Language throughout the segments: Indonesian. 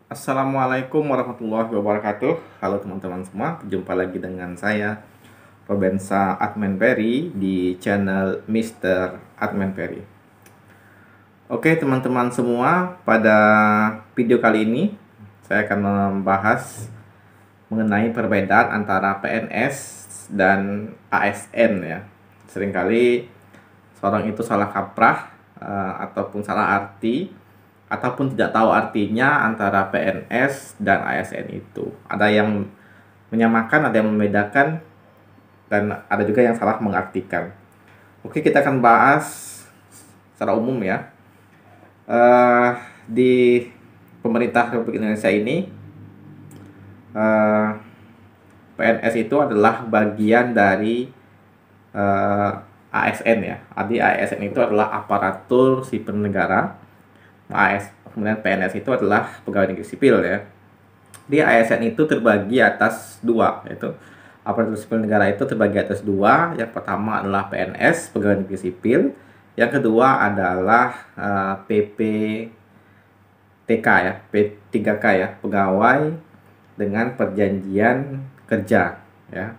Assalamualaikum warahmatullahi wabarakatuh. Halo teman-teman semua, jumpa lagi dengan saya Robensa Admin Perry di channel Mr. Admin Perry. Oke teman-teman semua, pada video kali ini saya akan membahas mengenai perbedaan antara PNS dan ASN ya. Seringkali seorang itu salah kaprah ataupun salah arti ataupun tidak tahu artinya antara PNS dan ASN itu. Ada yang menyamakan, ada yang membedakan, dan ada juga yang salah mengartikan. Oke, kita akan bahas secara umum ya. Di pemerintah Republik Indonesia ini, PNS itu adalah bagian dari ASN ya. Jadi ASN itu adalah aparatur sipil negara. Kemudian PNS itu adalah pegawai negeri sipil ya. Di ASN itu terbagi atas dua, yaitu aparatur sipil negara itu terbagi atas dua. Yang pertama adalah PNS, pegawai negeri sipil. Yang kedua adalah PPTK ya, P3K ya, pegawai dengan perjanjian kerja ya.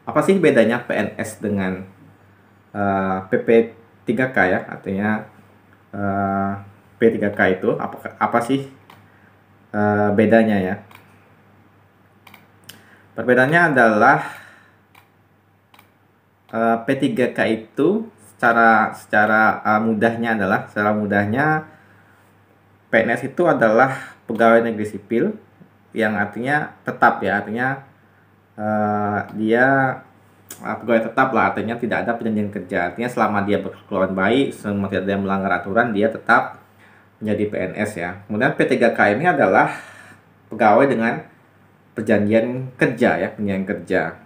Apa sih bedanya PNS dengan PP3K ya? Artinya P3K itu apa sih bedanya ya? Perbedaannya adalah P3K itu secara mudahnya PNS itu adalah pegawai negeri sipil yang artinya tetap ya, artinya dia pegawai tetap lah, artinya tidak ada perjanjian kerja. Artinya selama dia berkelakuan baik, selama tidak ada yang melanggar aturan, dia tetap menjadi PNS ya. Kemudian P3K ini adalah pegawai dengan perjanjian kerja ya, perjanjian kerja.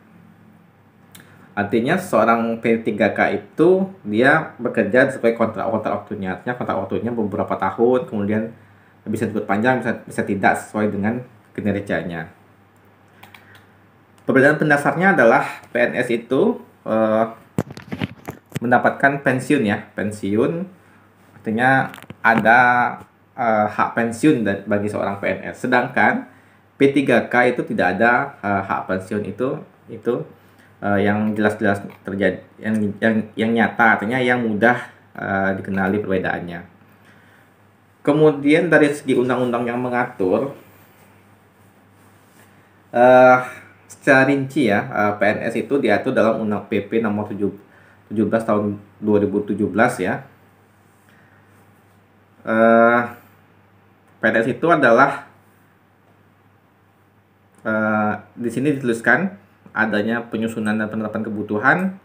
Artinya seorang P3K itu dia bekerja sesuai kontrak waktunya. Artinya kontrak waktunya beberapa tahun, kemudian bisa diperpanjang, bisa tidak sesuai dengan kinerjanya. Perbedaan pendasarnya adalah PNS itu mendapatkan pensiun ya, pensiun artinya ada hak pensiun bagi seorang PNS. Sedangkan P3K itu tidak ada hak pensiun itu yang jelas-jelas terjadi, yang nyata, artinya yang mudah dikenali perbedaannya. Kemudian dari segi undang-undang yang mengatur secara rinci ya, PNS itu diatur dalam Undang PP nomor 17 tahun 2017 ya. PNS itu adalah di sini dituliskan adanya penyusunan dan penerapan kebutuhan,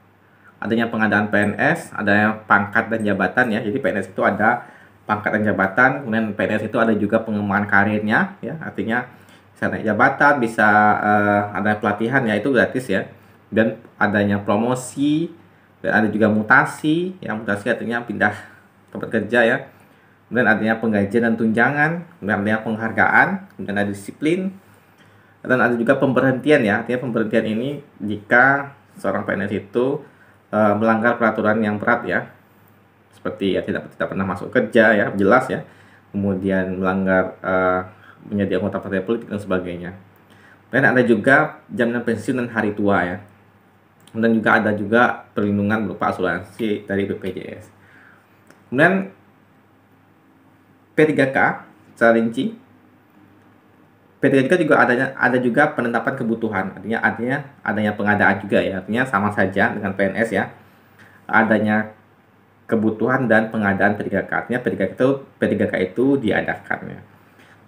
adanya pengadaan PNS, adanya pangkat dan jabatan ya. Jadi PNS itu ada pangkat dan jabatan, kemudian PNS itu ada juga pengembangan karirnya ya. Artinya bisa naik jabatan, bisa ada pelatihan ya, itu gratis ya. Dan adanya promosi, dan ada juga mutasi, yang mutasi artinya pindah tempat kerja ya. Kemudian adanya penggajian dan tunjangan, kemudian adanya penghargaan, kemudian ada disiplin, dan ada juga pemberhentian ya. Artinya pemberhentian ini jika seorang PNS itu melanggar peraturan yang berat ya, seperti ya tidak pernah masuk kerja ya, jelas ya, kemudian melanggar menjadi anggota partai politik dan sebagainya. Dan ada juga jaminan pensiun dan hari tua ya, dan juga ada juga perlindungan berupa asuransi dari BPJS. Kemudian P3K secara rinci, P3K juga ada juga penetapan kebutuhan, artinya adanya pengadaan juga ya, artinya sama saja dengan PNS ya, adanya kebutuhan dan pengadaan P3K, artinya P3K itu diadakan ya.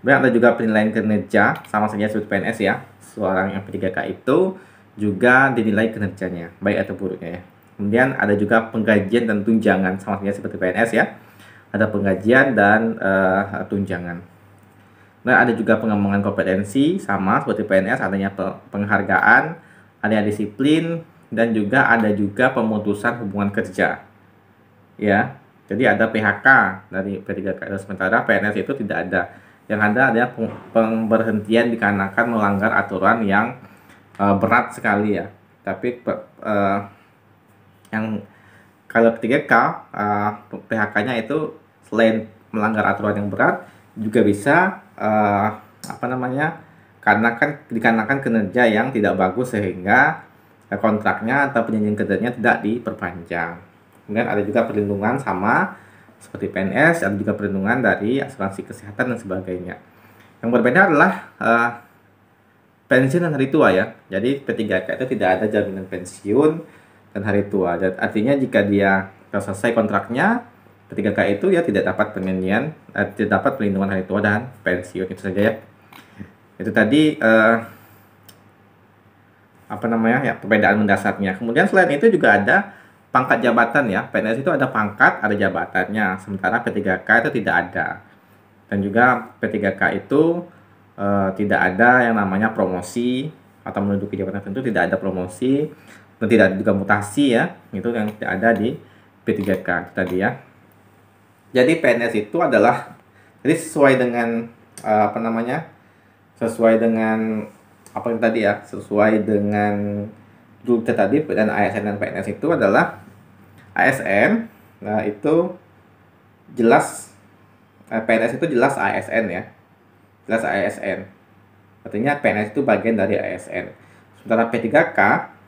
Kemudian ada juga penilaian kinerja, sama saja seperti PNS ya, seorang yang P3K itu juga dinilai kinerjanya baik atau buruknya ya. Kemudian ada juga penggajian dan tunjangan, sama saja seperti PNS ya, ada penggajian dan tunjangan. Nah, ada juga pengembangan kompetensi, sama seperti PNS, adanya penghargaan, adanya disiplin, dan juga ada juga pemutusan hubungan kerja. Ya, jadi ada PHK dari P3K, sementara PNS itu tidak ada. Yang ada adalah pemberhentian dikarenakan melanggar aturan yang berat sekali ya. Tapi yang kalau P3K, PHK-nya itu selain melanggar aturan yang berat, juga bisa apa namanya, dikarenakan kinerja yang tidak bagus sehingga kontraknya atau perjanjian kerjanya tidak diperpanjang. Kemudian ada juga perlindungan sama seperti PNS, ada juga perlindungan dari asuransi kesehatan dan sebagainya. Yang berbeda adalah pensiun dan hari tua ya. Jadi P3K itu tidak ada jaminan pensiun dan hari tua. Dan artinya jika dia selesai kontraknya, P3K itu ya tidak dapat tidak dapat perlindungan hari tua dan pensiun. Itu saja ya. Itu tadi apa namanya ya, perbedaan mendasarnya. Kemudian selain itu juga ada pangkat jabatan ya. PNS itu ada pangkat, ada jabatannya. Sementara P3K itu tidak ada. Dan juga P3K itu tidak ada yang namanya promosi atau menduduki jabatan tertentu, tidak ada promosi dan tidak ada juga mutasi ya. Itu yang tidak ada di P3K tadi ya. Jadi PNS itu adalah jadi sesuai dengan apa namanya? Sesuai dengan apa yang tadi ya, sesuai dengan dulu tadi, dan ASN dan PNS itu adalah ASN. Nah, itu jelas PNS itu jelas ASN ya. Jelas ASN. Artinya PNS itu bagian dari ASN. Sementara P3K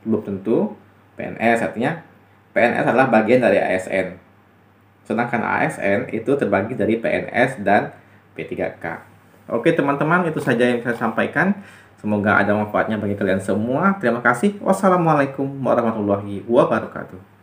belum tentu PNS, artinya PNS adalah bagian dari ASN. Sedangkan ASN itu terbagi dari PNS dan P3K. Oke teman-teman, itu saja yang saya sampaikan. Semoga ada manfaatnya bagi kalian semua. Terima kasih. Wassalamualaikum warahmatullahi wabarakatuh.